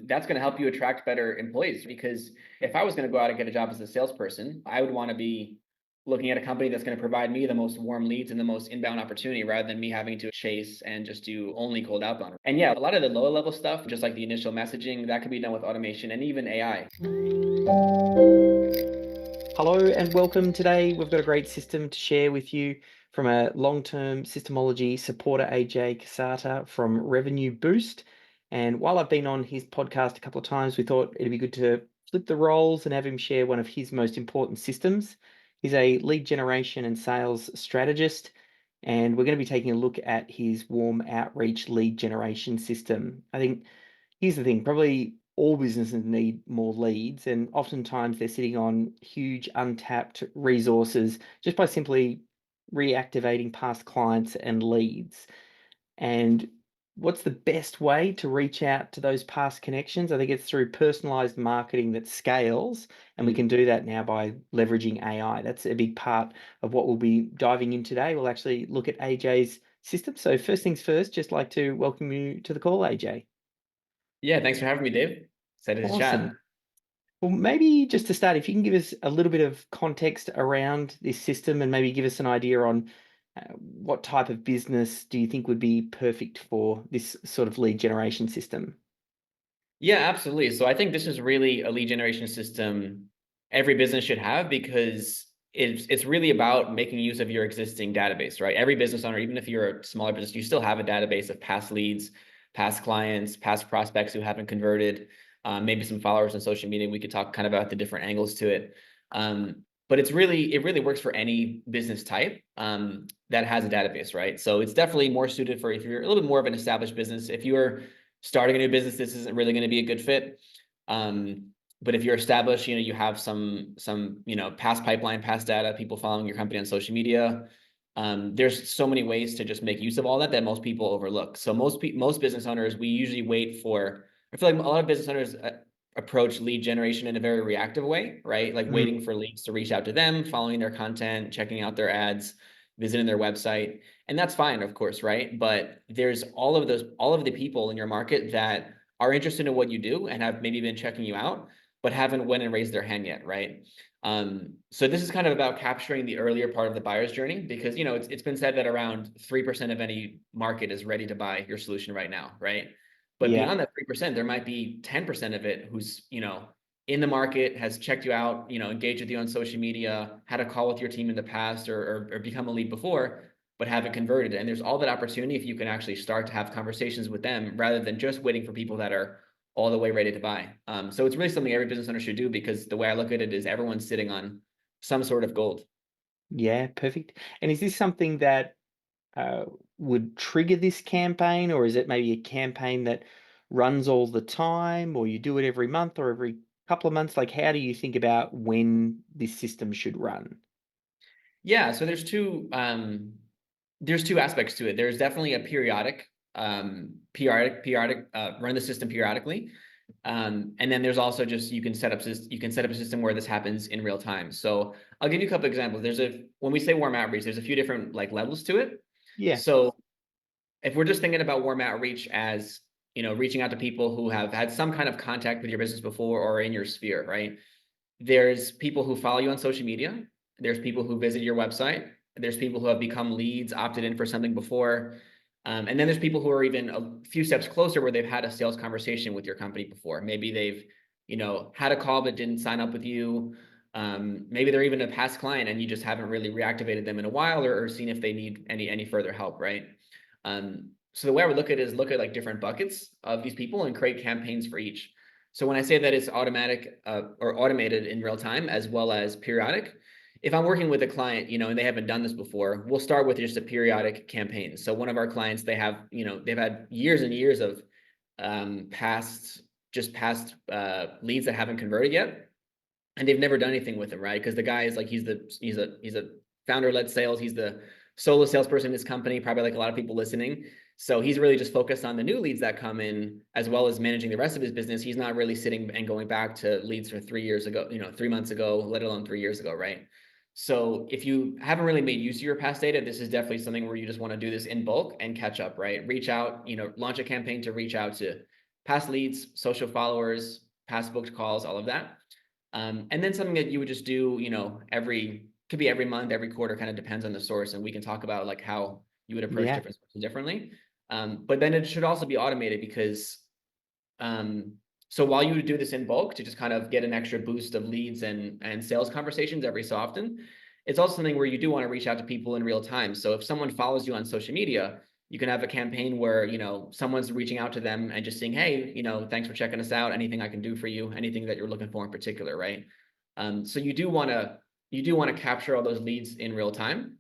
that's going to help you attract better employees. Because if I was going to go out and get a job as a salesperson, I would want to be looking at a company that's going to provide me the most warm leads and the most inbound opportunity rather than me having to chase and just do only cold outbound. And yeah, a lot of the lower level stuff, just like the initial messaging, that could be done with automation and even AI. Hello and welcome. Today, we've got a great system to share with you from a long-term systemology supporter, AJ Cassata from Revenue Boost. And while I've been on his podcast a couple of times, we thought it'd be good to flip the roles and have him share one of his most important systems. He's a lead generation and sales strategist, and we're going to be taking a look at his warm outreach lead generation system. I think here's the thing, probably all businesses need more leads, and oftentimes they're sitting on huge untapped resources just by simply reactivating past clients and leads. And what's the best way to reach out to those past connections? I think it's through personalized marketing that scales, and we Mm. can do that now by leveraging AI. That's a big part of what we'll be diving in today. We'll actually look at AJ's system. So first things first, just like to welcome you to the call, AJ. Yeah, thanks for having me, Dave. Excited to chat. Awesome. Well, maybe just to start, if you can give us a little bit of context around this system and maybe give us an idea on what type of business do you think would be perfect for this sort of lead generation system? Yeah, absolutely. So I think this is really a lead generation system every business should have because it's really about making use of your existing database, right? Every business owner, even if you're a smaller business, you still have a database of past leads, past clients, past prospects who haven't converted, maybe some followers on social media. We could talk kind of about the different angles to it. But it really works for any business type that has a database, right? So it's definitely more suited for if you're a little bit more of an established business. If you're starting a new business, this isn't really going to be a good fit. But if you're established, you have some past pipeline, past data, people following your company on social media. There's so many ways to just make use of all that most people overlook. So most business owners, we usually wait for. I feel like a lot of business owners approach lead generation in a very reactive way, right? Like Mm, waiting for leads to reach out to them, following their content, checking out their ads, visiting their website. And that's fine, of course, right? But there's all of the people in your market that are interested in what you do and have maybe been checking you out, but haven't went and raised their hand yet, right? So this is kind of about capturing the earlier part of the buyer's journey because it's been said that around 3% of any market is ready to buy your solution right now, right? But yeah. beyond that 3%, there might be 10% of it who's in the market, has checked you out, engaged with you on social media, had a call with your team in the past, or become a lead before, but haven't converted. And there's all that opportunity if you can actually start to have conversations with them rather than just waiting for people that are all the way ready to buy. So it's really something every business owner should do because the way I look at it is everyone's sitting on some sort of gold. Yeah, perfect. And is this something that uh, would trigger this campaign, or is it maybe a campaign that runs all the time, or you do it every month or every couple of months? Like, how do you think about when this system should run? Yeah, so there's two aspects to it. There's definitely a periodic run the system periodically. And then there's also just you can set up a system where this happens in real time. So I'll give you a couple examples. When we say warm outreach, there's a few different like levels to it. Yeah. So if we're just thinking about warm outreach as reaching out to people who have had some kind of contact with your business before or in your sphere, right? There's people who follow you on social media. There's people who visit your website. There's people who have become leads, opted in for something before. And then there's people who are even a few steps closer where they've had a sales conversation with your company before. Maybe they've, had a call but didn't sign up with you. Maybe they're even a past client and you just haven't really reactivated them in a while or seen if they need any further help, right? So the way I would look at it is look at like different buckets of these people and create campaigns for each. So when I say that it's automatic or automated in real time as well as periodic, if I'm working with a client, and they haven't done this before, we'll start with just a periodic campaign. So one of our clients, they've had years and years of past leads that haven't converted yet, and they've never done anything with him, right? Because the guy is like he's a founder-led sales. He's the solo salesperson in his company, probably like a lot of people listening. So he's really just focused on the new leads that come in, as well as managing the rest of his business. He's not really sitting and going back to leads from 3 years ago, 3 months ago, let alone 3 years ago, right? So if you haven't really made use of your past data, this is definitely something where you just want to do this in bulk and catch up, right? Reach out, launch a campaign to reach out to past leads, social followers, past booked calls, all of that. And then something that you would just do, could be every month, every quarter, kind of depends on the source. And we can talk about like how you would approach Yeah. different sources differently. But then it should also be automated because so while you would do this in bulk to just kind of get an extra boost of leads and sales conversations every so often, it's also something where you do want to reach out to people in real time. So if someone follows you on social media, you can have a campaign where, someone's reaching out to them and just saying, hey, thanks for checking us out. Anything I can do for you, anything that you're looking for in particular, right? So you do want to capture all those leads in real time,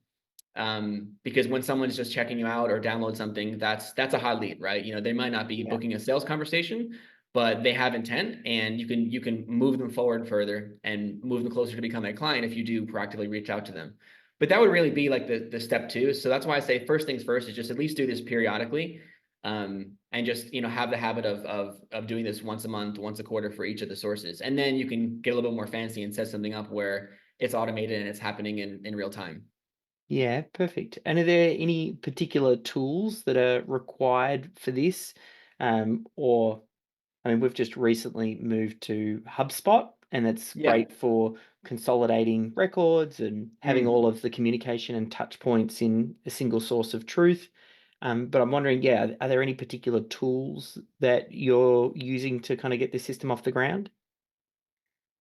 because when someone's just checking you out or download something, that's a hot lead, right? They might not be Yeah. booking a sales conversation, but they have intent, and you can move them forward further and move them closer to becoming a client if you do proactively reach out to them. But that would really be like the step two. So that's why I say first things first is just at least do this periodically, and just have the habit of doing this once a month, once a quarter for each of the sources, and then you can get a little bit more fancy and set something up where it's automated and it's happening in real time. Yeah, perfect. And are there any particular tools that are required for this? Or I mean, we've just recently moved to HubSpot, and it's Yeah. great for consolidating records and having all Mm. of the communication and touch points in a single source of truth. But I'm wondering, yeah, are there any particular tools that you're using to kind of get this system off the ground?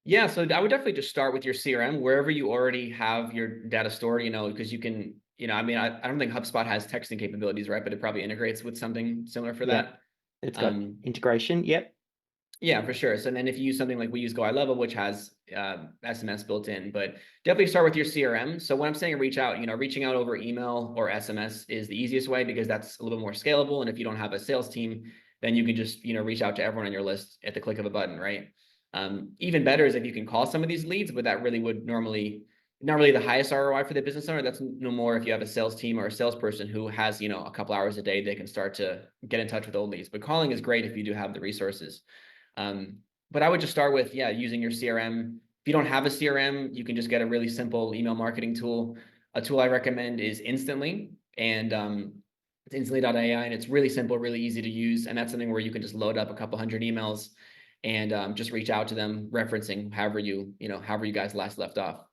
Yeah, so I would definitely just start with your CRM wherever you already have your data stored, because you can, I mean, I don't think HubSpot has texting capabilities, right? But it probably integrates with something similar for Yeah, that. it's got Um, integration. Yep. yeah, for sure. So then if you use something like we use Go Level, which has SMS built in, but definitely start with your CRM. So when I'm saying reach out, reaching out over email or SMS is the easiest way because that's a little bit more scalable. And if you don't have a sales team, then you can just, reach out to everyone on your list at the click of a button, right? Even better is if you can call some of these leads, but that really would normally not really the highest ROI for the business owner. That's no more if you have a sales team or a salesperson who has, a couple hours a day, they can start to get in touch with old leads. But calling is great if you do have the resources. Um, but I would just start with, using your CRM. If you don't have a CRM, you can just get a really simple email marketing tool. A tool I recommend is Instantly, and it's instantly.ai, and it's really simple, really easy to use. And that's something where you can just load up a couple hundred emails and just reach out to them, referencing however you guys last left off.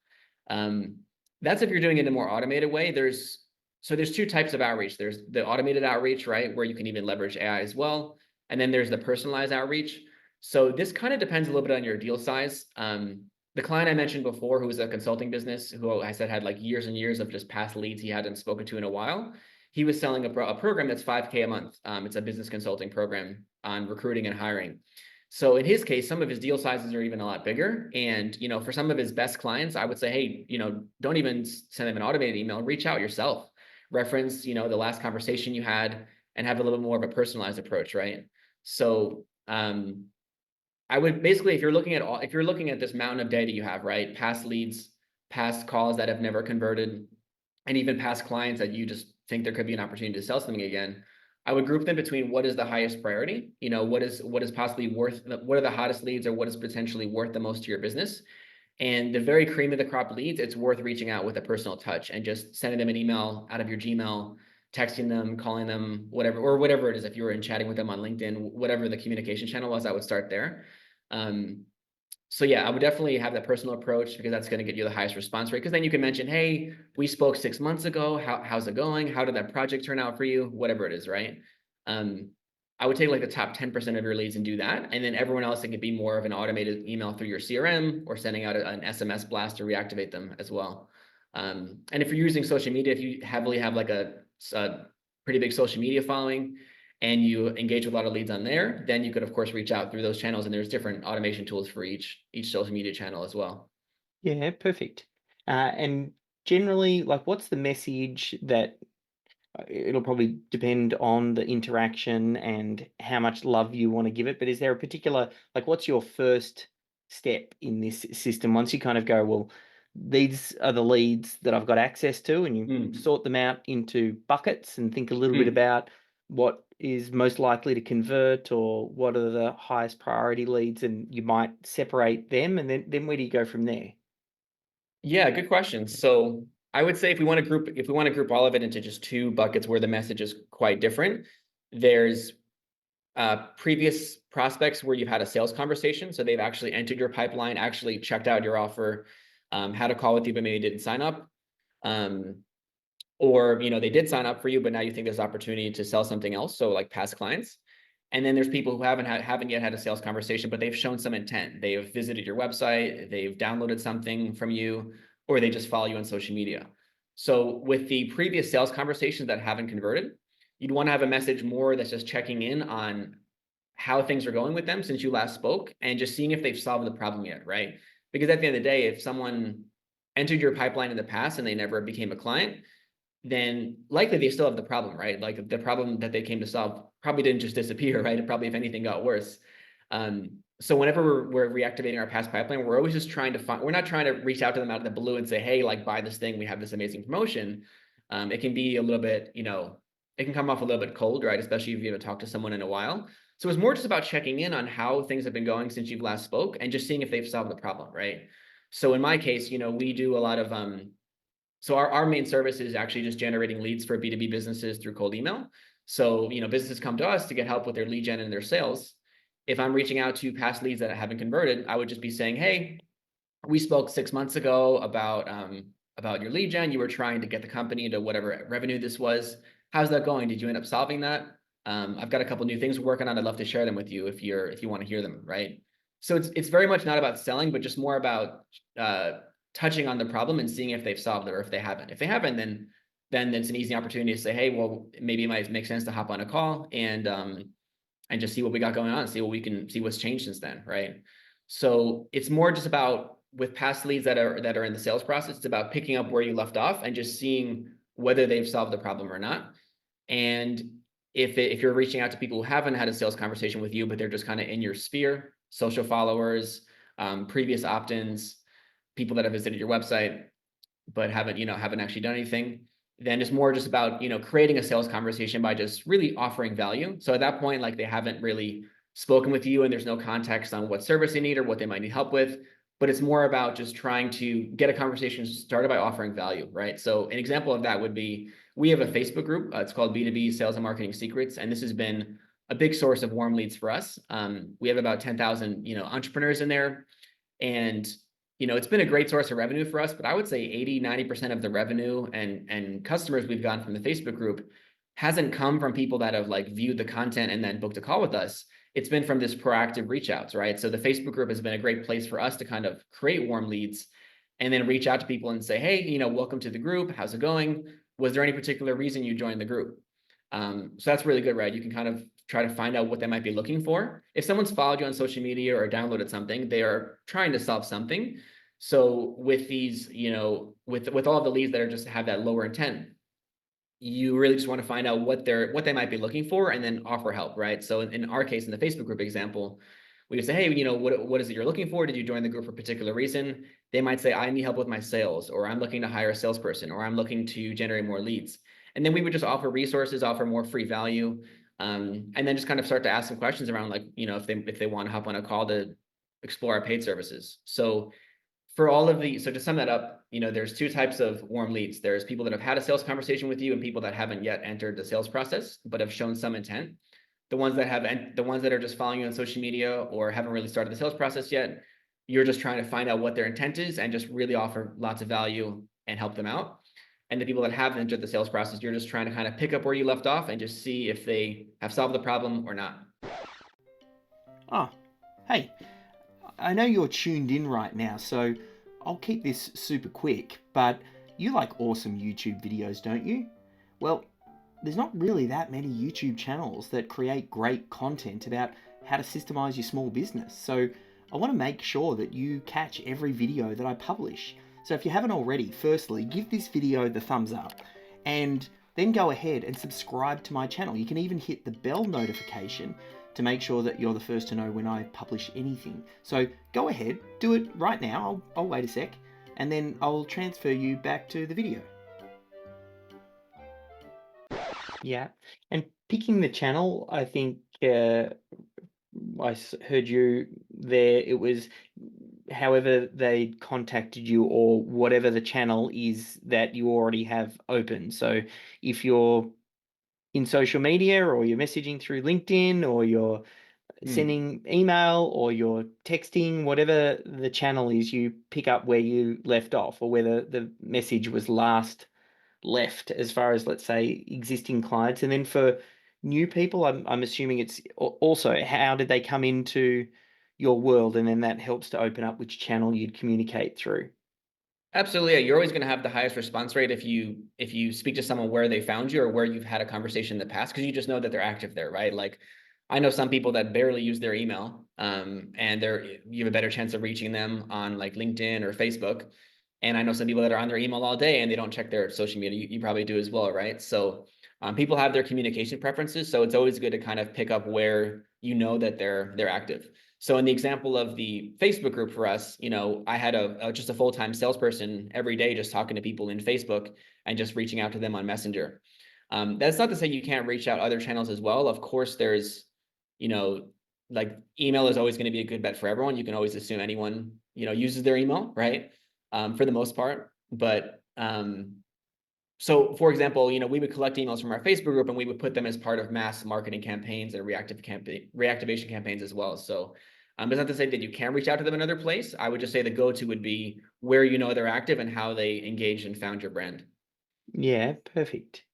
Um, that's if you're doing it in a more automated way. There's two types of outreach. There's the automated outreach, right, where you can even leverage AI as well. And then there's the personalized outreach. So this kind of depends a little bit on your deal size. The client I mentioned before, who was a consulting business, who I said had like years and years of just past leads he hadn't spoken to in a while, he was selling a program that's 5K a month. It's a business consulting program on recruiting and hiring. So in his case, some of his deal sizes are even a lot bigger. And, for some of his best clients, I would say, hey, don't even send them an automated email, reach out yourself, reference, the last conversation you had, and have a little bit more of a personalized approach, right? So I would basically, if you're looking at this mountain of data you have, right? Past leads, past calls that have never converted, and even past clients that you just think there could be an opportunity to sell something again. I would group them between what is the highest priority, what is possibly worth, what are the hottest leads, or what is potentially worth the most to your business. And the very cream of the crop leads, it's worth reaching out with a personal touch and just sending them an email out of your Gmail, texting them, calling them, whatever it is. If you were in chatting with them on LinkedIn, whatever the communication channel was, I would start there. Um, so yeah, I would definitely have that personal approach because that's going to get you the highest response rate. Because then you can mention, hey, we spoke 6 months ago. How's it going? How did that project turn out for you? Whatever it is, right? Um, I would take like the top 10% of your leads and do that. And then everyone else, it could be more of an automated email through your CRM or sending out an SMS blast to reactivate them as well. And if you're using social media, if you heavily have like a pretty big social media following, and you engage with a lot of leads on there, then you could of course reach out through those channels, and there's different automation tools for each social media channel as well. Yeah, perfect. And generally, like, what's the message that it'll probably depend on the interaction and how much love you want to give it. But is there a particular, like, what's your first step in this system once you kind of go, well, these are the leads that I've got access to, and you Mm, sort them out into buckets and think a little bit mm. about what is most likely to convert or what are the highest priority leads, and you might separate them, and then where do you go from there? Yeah, good question. So I would say if we want to group all of it into just two buckets where the message is quite different, there's previous prospects where you've had a sales conversation. So they've actually entered your pipeline, actually checked out your offer, had a call with you, but maybe didn't sign up. Um, or they did sign up for you, but now you think there's opportunity to sell something else. So like past clients. And then there's people who haven't yet had a sales conversation, but they've shown some intent. They have visited your website, they've downloaded something from you, or they just follow you on social media. So with the previous sales conversations that haven't converted, you'd want to have a message more that's just checking in on how things are going with them since you last spoke and just seeing if they've solved the problem yet, right? Because at the end of the day, if someone entered your pipeline in the past and they never became a client, then likely they still have the problem, right? Like the problem that they came to solve probably didn't just disappear, right? It probably, if anything, got worse. So whenever we're reactivating our past pipeline, we're always just trying to find, we're not trying to reach out to them out of the blue and say, hey, like buy this thing, we have this amazing promotion. It can be a little bit, it can come off a little bit cold, right? Especially if you haven't talked to someone in a while. So it's more just about checking in on how things have been going since you've last spoke and just seeing if they've solved the problem, right? So in my case, we do a lot of so our main service is actually just generating leads for B2B businesses through cold email. So, businesses come to us to get help with their lead gen and their sales. If I'm reaching out to past leads that haven't converted, I would just be saying, hey, we spoke 6 months ago about your lead gen. You were trying to get the company into whatever revenue this was. How's that going? Did you end up solving that? I've got a couple new things we're working on. I'd love to share them with you if you want to hear them, right? So it's very much not about selling, but just more about touching on the problem and seeing if they've solved it or if they haven't. If they haven't, then it's an easy opportunity to say, hey, well, maybe it might make sense to hop on a call and just see what we got going on, see what we can see what's changed since then, right? So it's more just about with past leads that are in the sales process, it's about picking up where you left off and just seeing whether they've solved the problem or not. And if you're reaching out to people who haven't had a sales conversation with you, but they're just kind of in your sphere, social followers, previous opt-ins, people that have visited your website, but haven't actually done anything, then it's more just about creating a sales conversation by just really offering value. So at that point, like they haven't really spoken with you and there's no context on what service they need or what they might need help with, but it's more about just trying to get a conversation started by offering value, right? So an example of that would be, we have a Facebook group, it's called B2B Sales and Marketing Secrets, and this has been a big source of warm leads for us. We have about 10,000 entrepreneurs in there, and it's been a great source of revenue for us, but I would say 80-90% of the revenue and customers we've gotten from the Facebook group hasn't come from people that have like viewed the content and then booked a call with us. It's been from this proactive reach outs, right? So the Facebook group has been a great place for us to kind of create warm leads and then reach out to people and say, hey, welcome to the group. How's it going? Was there any particular reason you joined the group? So that's really good, right? You can kind of try to find out what they might be looking for. If someone's followed you on social media or downloaded something, they are trying to solve something. So with these, with all of the leads that are just have that lower intent, you really just want to find out what they might be looking for and then offer help, right? So in our case, in the Facebook group example, we would say, hey, what is it you're looking for? Did you join the group for a particular reason? They might say, I need help with my sales, or I'm looking to hire a salesperson, or I'm looking to generate more leads. And then we would just offer resources, offer more free value, and then just kind of start to ask some questions around like, if they want to hop on a call to explore our paid services. So so to sum that up, there's two types of warm leads. There's people that have had a sales conversation with you and people that haven't yet entered the sales process, but have shown some intent. The ones that are just following you on social media or haven't really started the sales process yet, you're just trying to find out what their intent is and just really offer lots of value and help them out. And the people that have entered the sales process, you're just trying to kind of pick up where you left off and just see if they have solved the problem or not. Oh, hey, I know you're tuned in right now, so I'll keep this super quick, but you like awesome YouTube videos, don't you? Well, there's not really that many YouTube channels that create great content about how to systemize your small business. So I want to make sure that you catch every video that I publish. So if you haven't already, firstly, give this video the thumbs up and then go ahead and subscribe to my channel. You can even hit the bell notification to make sure that you're the first to know when I publish anything. So go ahead, do it right now. I'll wait a sec and then I'll transfer you back to the video. Yeah, and picking the channel, I think heard you there. It was however they contacted you or whatever the channel is that you already have open. So if you're in social media, or you're messaging through LinkedIn, or you're Mm. sending email, or you're texting, whatever the channel is, you pick up where you left off, or where the message was last left, as far as, let's say, existing clients. And then for new people, I'm assuming it's also how did they come into your world, and then that helps to open up which channel you'd communicate through. Absolutely, yeah. You're always going to have the highest response rate if you speak to someone where they found you or where you've had a conversation in the past, because you just know that they're active there, right? Like, I know some people that barely use their email, and you have a better chance of reaching them on like LinkedIn or Facebook. And I know some people that are on their email all day and they don't check their social media. You probably do as well, right? So people have their communication preferences, so it's always good to kind of pick up where you know that they're active. So in the example of the Facebook group for us, I had just a full-time salesperson every day, just talking to people in Facebook and just reaching out to them on Messenger. That's not to say you can't reach out other channels as well. Of course, there's, you know, like email is always going to be a good bet for everyone. You can always assume anyone, uses their email, right? For the most part. But so for example, we would collect emails from our Facebook group and we would put them as part of mass marketing campaigns and reactivation campaigns as well. So it's not to say that you can reach out to them another place. I would just say the go-to would be where they're active and how they engaged and found your brand. Yeah, perfect.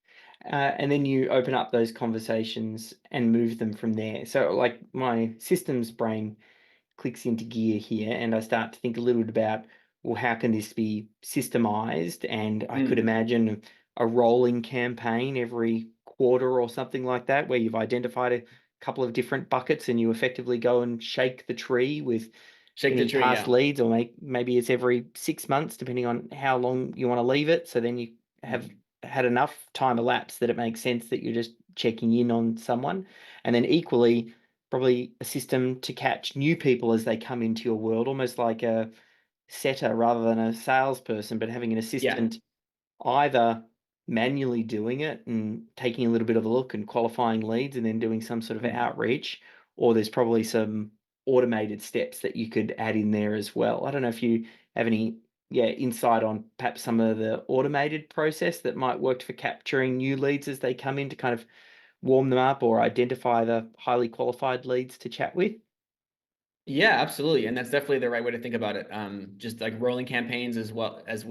And then you open up those conversations and move them from there. So, like, my systems brain clicks into gear here, and I start to think a little bit about, well, how can this be systemized? And I could Mm. imagine a rolling campaign every quarter or something like that, where you've identified a couple of different buckets and you effectively go and shake the tree with Shake the any tree, past yeah. leads, or maybe it's every 6 months, depending on how long you want to leave it. So then you have Mm. had enough time elapsed that it makes sense that you're just checking in on someone. And then equally, probably a system to catch new people as they come into your world, almost like a setter rather than a salesperson, but having an Yeah. assistant either manually doing it and taking a little bit of a look and qualifying leads and then doing some sort of Mm. outreach, or there's probably some automated steps that you could add in there as well. I don't know if you have any, yeah, insight on perhaps some of the automated process that might work for capturing new leads as they come in, to kind of warm them up or identify the highly qualified leads to chat with. Yeah, absolutely. And that's definitely the right way to think about it. Just like rolling campaigns as well as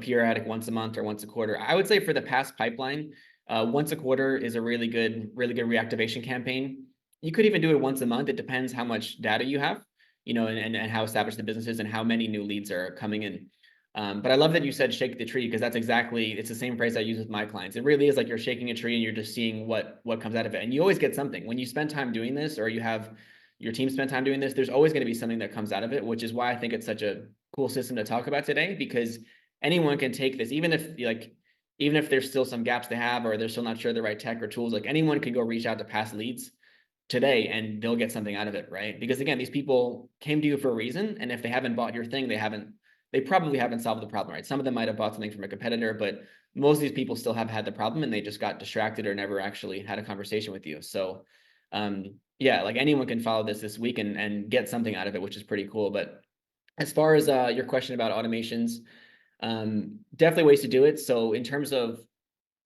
periodic once a month or once a quarter. I would say for the past pipeline, once a quarter is a really good reactivation campaign. You could even do it once a month. It depends how much data you have, and how established the business is and how many new leads are coming in. But I love that you said shake the tree, because it's the same phrase I use with my clients. It really is like you're shaking a tree and you're just seeing what comes out of it. And you always get something when you spend time doing this, or you have your team spent time doing this. There's always going to be something that comes out of it, which is why I think it's such a cool system to talk about today, because anyone can take this, even if there's still some gaps they have, or they're still not sure the right tech or tools, like anyone can go reach out to past leads today and they'll get something out of it, right? Because again, these people came to you for a reason, and if they haven't bought your thing, they probably haven't solved the problem, right? Some of them might have bought something from a competitor, but most of these people still have had the problem and they just got distracted or never actually had a conversation with you. So yeah, like anyone can follow this week and get something out of it, which is pretty cool. But as far as your question about automations, definitely ways to do it. So in terms of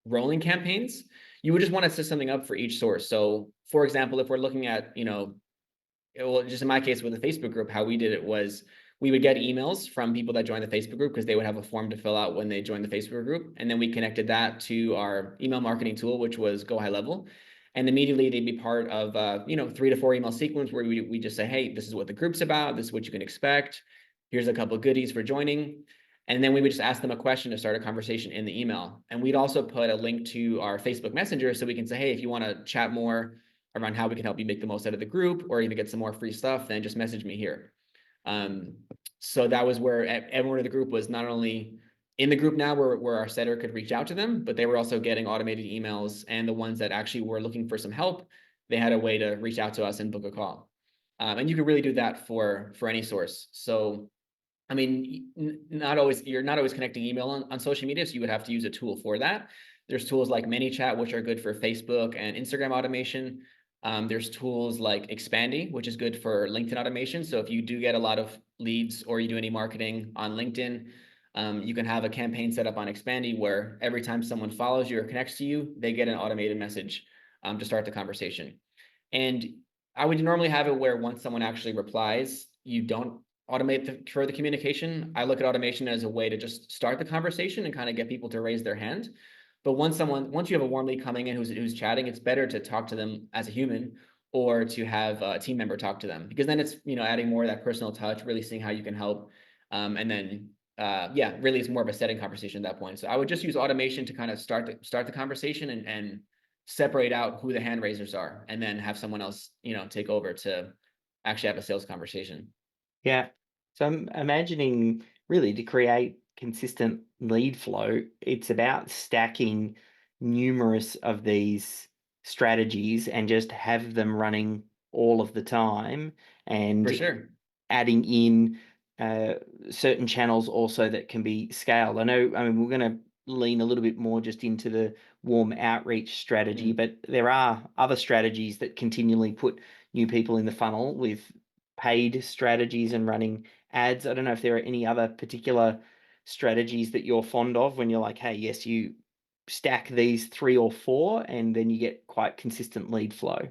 rolling campaigns, you would just want to set something up for each source. So for example, if we're looking at, well, just in my case with the Facebook group, how we did it was we would get emails from people that joined the Facebook group, because they would have a form to fill out when they joined the Facebook group. And then we connected that to our email marketing tool, which was Go High Level. And immediately they'd be part of, 3 to 4 email sequence where we just say, hey, this is what the group's about. This is what you can expect. Here's a couple of goodies for joining. And then we would just ask them a question to start a conversation in the email. And we'd also put a link to our Facebook Messenger, so we can say, hey, if you want to chat more around how we can help you make the most out of the group, or even get some more free stuff, then just message me here. Um, so that was where everyone in the group was not only in the group now, where our setter could reach out to them, but they were also getting automated emails. And the ones that actually were looking for some help, they had a way to reach out to us and book a call. And you could really do that for any source. So I mean, you're not always connecting email on social media, so you would have to use a tool for that. There's tools like ManyChat, which are good for Facebook and Instagram automation. There's tools like Expandy, which is good for LinkedIn automation. So if you do get a lot of leads or you do any marketing on LinkedIn, You can have a campaign set up on Expandy where every time someone follows you or connects to you, they get an automated message to start the conversation. And I would normally have it where once someone actually replies, you don't automate the further communication. I look at automation as a way to just start the conversation and kind of get people to raise their hand. But once you have a warm lead coming in who's chatting, it's better to talk to them as a human or to have a team member talk to them, because then it's, adding more of that personal touch, really seeing how you can help. And then yeah, really it's more of a setting conversation at that point. So I would just use automation to kind of start the conversation and separate out who the hand raisers are, and then have someone else, take over to actually have a sales conversation. Yeah. So I'm imagining really to create consistent lead flow, it's about stacking numerous of these strategies and just have them running all of the time For and sure. adding in uh, certain channels also that can be scaled. I mean, we're going to lean a little bit more just into the warm outreach strategy, Mm. but there are other strategies that continually put new people in the funnel with paid strategies and running ads. I don't know if there are any other particular strategies that you're fond of when you're like, hey, yes, you stack these 3 or 4 and then you get quite consistent lead flow.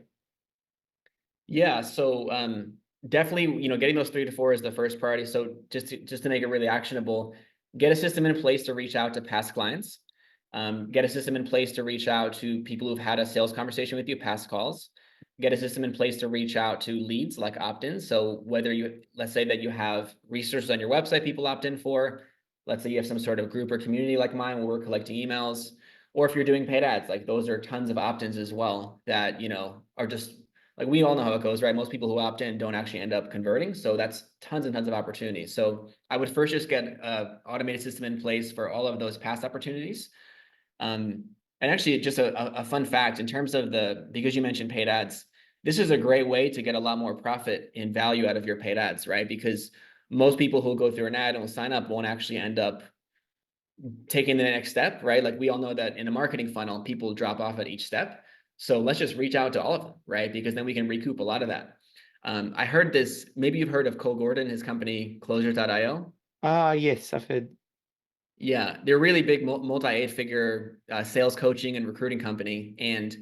Yeah, so definitely, getting those 3 to 4 is the first priority. So just to make it really actionable, get a system in place to reach out to past clients. Get a system in place to reach out to people who've had a sales conversation with you, past calls. Get a system in place to reach out to leads like opt-ins. So whether let's say that you have resources on your website people opt in for, let's say you have some sort of group or community like mine where we're collecting emails, or if you're doing paid ads, like those are tons of opt-ins as well that, are just like, we all know how it goes, right? Most people who opt in don't actually end up converting. So that's tons and tons of opportunities. So I would first just get an automated system in place for all of those past opportunities. Um, and actually, just a fun fact in terms of because you mentioned paid ads, this is a great way to get a lot more profit and value out of your paid ads, right? Because most people who go through an ad and will sign up won't actually end up taking the next step, right? Like we all know that in a marketing funnel, people drop off at each step. So let's just reach out to all of them, right? Because then we can recoup a lot of that. I heard this, maybe you've heard of Cole Gordon, his company Closures.io. Ah, yes, I've heard. Yeah, they're really big multi-eight-figure sales coaching and recruiting company. And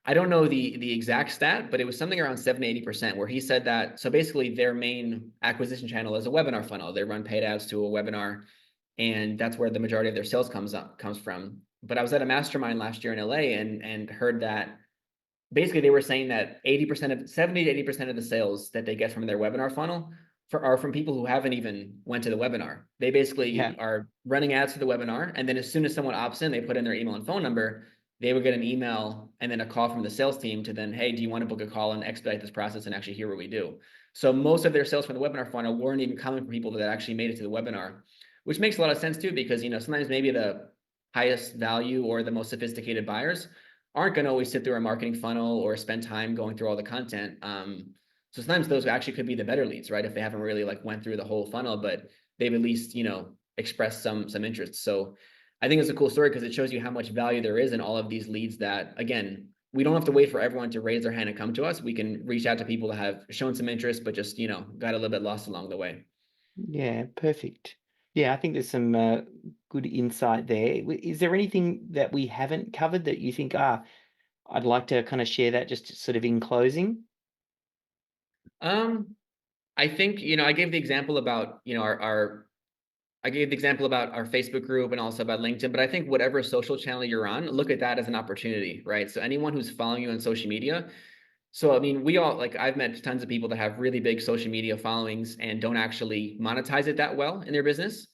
I don't know the exact stat, but it was something around 70-80%, where he said that. So basically their main acquisition channel is a webinar funnel. They run paid ads to a webinar, and that's where the majority of their sales comes from. But I was at a mastermind last year in LA and heard that basically they were saying that 80% of 70 to 80% of the sales that they get from their webinar funnel are from people who haven't even went to the webinar. They Yeah. basically are running ads for the webinar, and then as soon as someone opts in, they put in their email and phone number. They would get an email and then a call from the sales team to then, hey, do you want to book a call and expedite this process and actually hear what we do? So most of their sales from the webinar funnel weren't even coming from people that actually made it to the webinar, which makes a lot of sense too, because sometimes maybe the highest value or the most sophisticated buyers aren't going to always sit through a marketing funnel or spend time going through all the content. So sometimes those actually could be the better leads, right? If they haven't really like went through the whole funnel, but they've at least, expressed some interest. So I think it's a cool story because it shows you how much value there is in all of these leads that, again, we don't have to wait for everyone to raise their hand and come to us. We can reach out to people that have shown some interest, but just, got a little bit lost along the way. Yeah, perfect. Yeah, I think there's some good insight there. Is there anything that we haven't covered that you think, I'd like to kind of share that just sort of in closing? Um, I think, I gave the example about, our I gave the example about our Facebook group and also about LinkedIn, but I think whatever social channel you're on, look at that as an opportunity, right? So anyone who's following you on social media. So, I mean, we all like, I've met tons of people that have really big social media followings and don't actually monetize it that well in their business.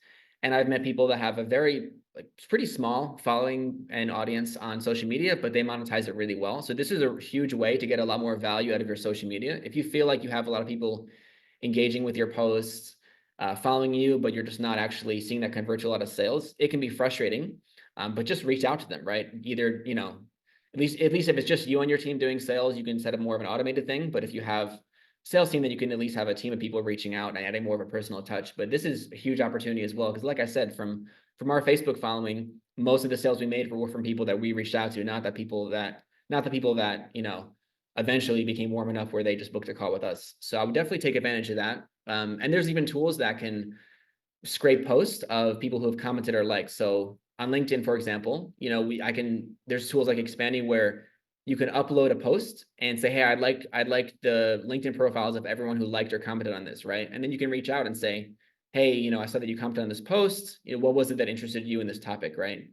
And I've met people that have a very, like, pretty small following and audience on social media, but they monetize it really well. So this is a huge way to get a lot more value out of your social media. If you feel like you have a lot of people engaging with your posts, following you, but you're just not actually seeing that convert to a lot of sales, it can be frustrating. But just reach out to them, right? Either, at least if it's just you on your team doing sales, you can set up more of an automated thing. But if you have sales team, then you can at least have a team of people reaching out and adding more of a personal touch. But this is a huge opportunity as well, because like I said, from our Facebook following, most of the sales we made were from people that we reached out to, not the people that eventually became warm enough where they just booked a call with us. So I would definitely take advantage of that. And there's even tools that can scrape posts of people who have commented or liked. So on LinkedIn, for example, there's tools like Expanding where you can upload a post and say, hey, I'd like the LinkedIn profiles of everyone who liked or commented on this, right? And then you can reach out and say, hey, I saw that you commented on this post. What was it that interested you in this topic, right?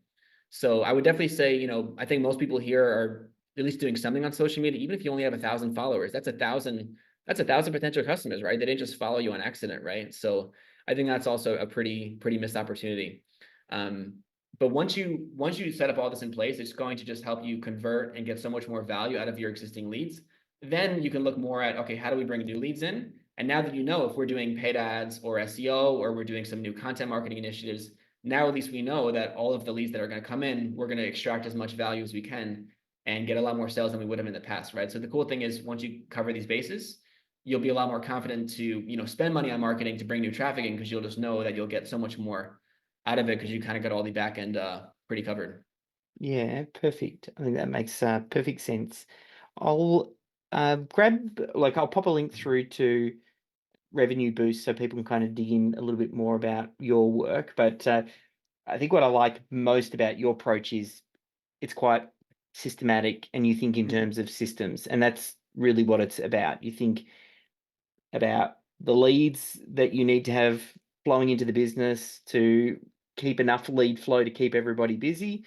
So I would definitely say, I think most people here are at least doing something on social media. Even if you only have 1,000 followers, that's 1,000 potential customers, right? They didn't just follow you on accident, right? So I think that's also a pretty missed opportunity. Um, but once you set up all this in place, it's going to just help you convert and get so much more value out of your existing leads. Then you can look more at, okay, how do we bring new leads in? And now that if we're doing paid ads or SEO, or we're doing some new content marketing initiatives, now at least we know that all of the leads that are going to come in, we're going to extract as much value as we can and get a lot more sales than we would have in the past, right? So the cool thing is, once you cover these bases, you'll be a lot more confident to spend money on marketing to bring new traffic in, because you'll just know that you'll get so much more out of it because you kind of got all the back end pretty covered. Yeah, perfect. I think that makes perfect sense. I'll I'll pop a link through to Revenue Boost so people can kind of dig in a little bit more about your work. But I think what I like most about your approach is it's quite systematic, and you think in Mhm. terms of systems, and that's really what it's about. You think about the leads that you need to have flowing into the business to keep enough lead flow to keep everybody busy.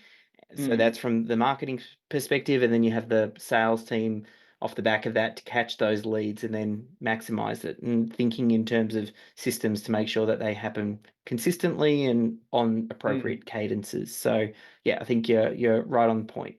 So that's Mhm. from the marketing perspective, and then you have the sales team off the back of that to catch those leads and then maximize it, and thinking in terms of systems to make sure that they happen consistently and on Mhm. appropriate cadences. So yeah, I think you're right on point.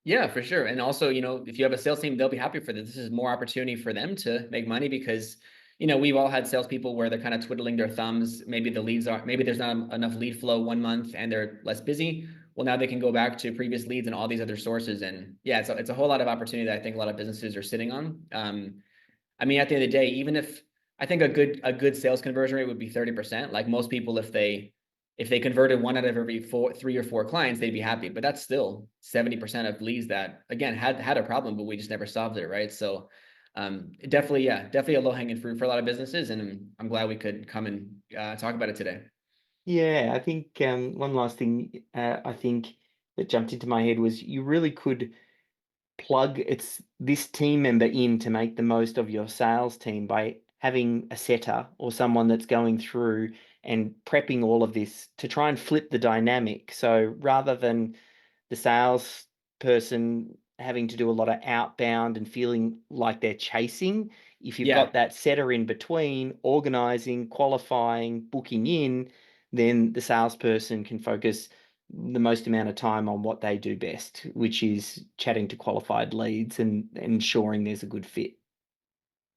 Yeah, for sure. And also, if you have a sales team, they'll be happy for this. This is more opportunity for them to make money because, we've all had salespeople where they're kind of twiddling their thumbs. Maybe there's not enough lead flow one month and they're less busy. Well, now they can go back to previous leads and all these other sources. And yeah, it's a whole lot of opportunity that I think a lot of businesses are sitting on. I mean, at the end of the day, even if I think a good sales conversion rate would be 30%. Like most people, if they converted one out of every 3 or 4 clients, they'd be happy. But that's still 70% of leads that again had a problem, but we just never solved it, right? So definitely, yeah, definitely a low-hanging fruit for a lot of businesses. And I'm glad we could come and talk about it today. Yeah, I think one last thing I think that jumped into my head was you really could plug this team member in to make the most of your sales team by having a setter or someone that's going through and prepping all of this to try and flip the dynamic. So rather than the sales person having to do a lot of outbound and feeling like they're chasing, if you've got Yeah. that setter in between, organizing, qualifying, booking in, then the salesperson can focus the most amount of time on what they do best, which is chatting to qualified leads and ensuring there's a good fit.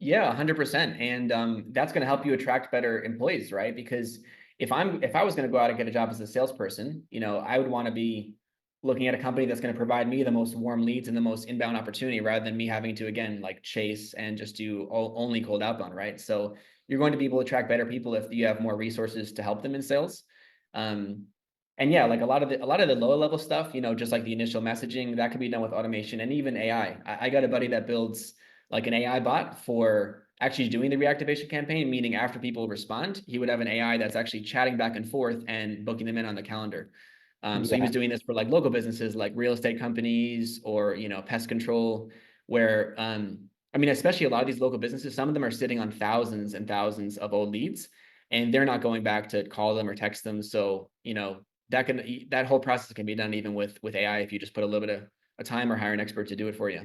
Yeah, 100%. And that's going to help you attract better employees, right? Because if I was going to go out and get a job as a salesperson, I would want to be looking at a company that's going to provide me the most warm leads and the most inbound opportunity, rather than me having to, again, like chase and just do only cold outbound, right? So you're going to be able to attract better people if you have more resources to help them in sales. Um, and yeah, like a lot of the lower level stuff, just like the initial messaging, that can be done with automation and even AI. I got a buddy that builds like an AI bot for actually doing the reactivation campaign, meaning after people respond, he would have an AI that's actually chatting back and forth and booking them in on the calendar. So he was Yeah. doing this for like local businesses, like real estate companies or pest control, where I mean, especially a lot of these local businesses, some of them are sitting on thousands and thousands of old leads, and they're not going back to call them or text them. So that whole process can be done even with AI if you just put a little bit of a time or hire an expert to do it for you.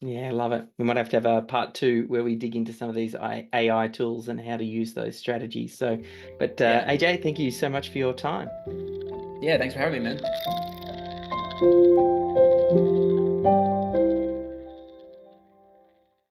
Yeah, I love it. We might have to have a part two where we dig into some of these AI tools and how to use those strategies. So, but Yeah. AJ, thank you so much for your time. Yeah, thanks for having me, man.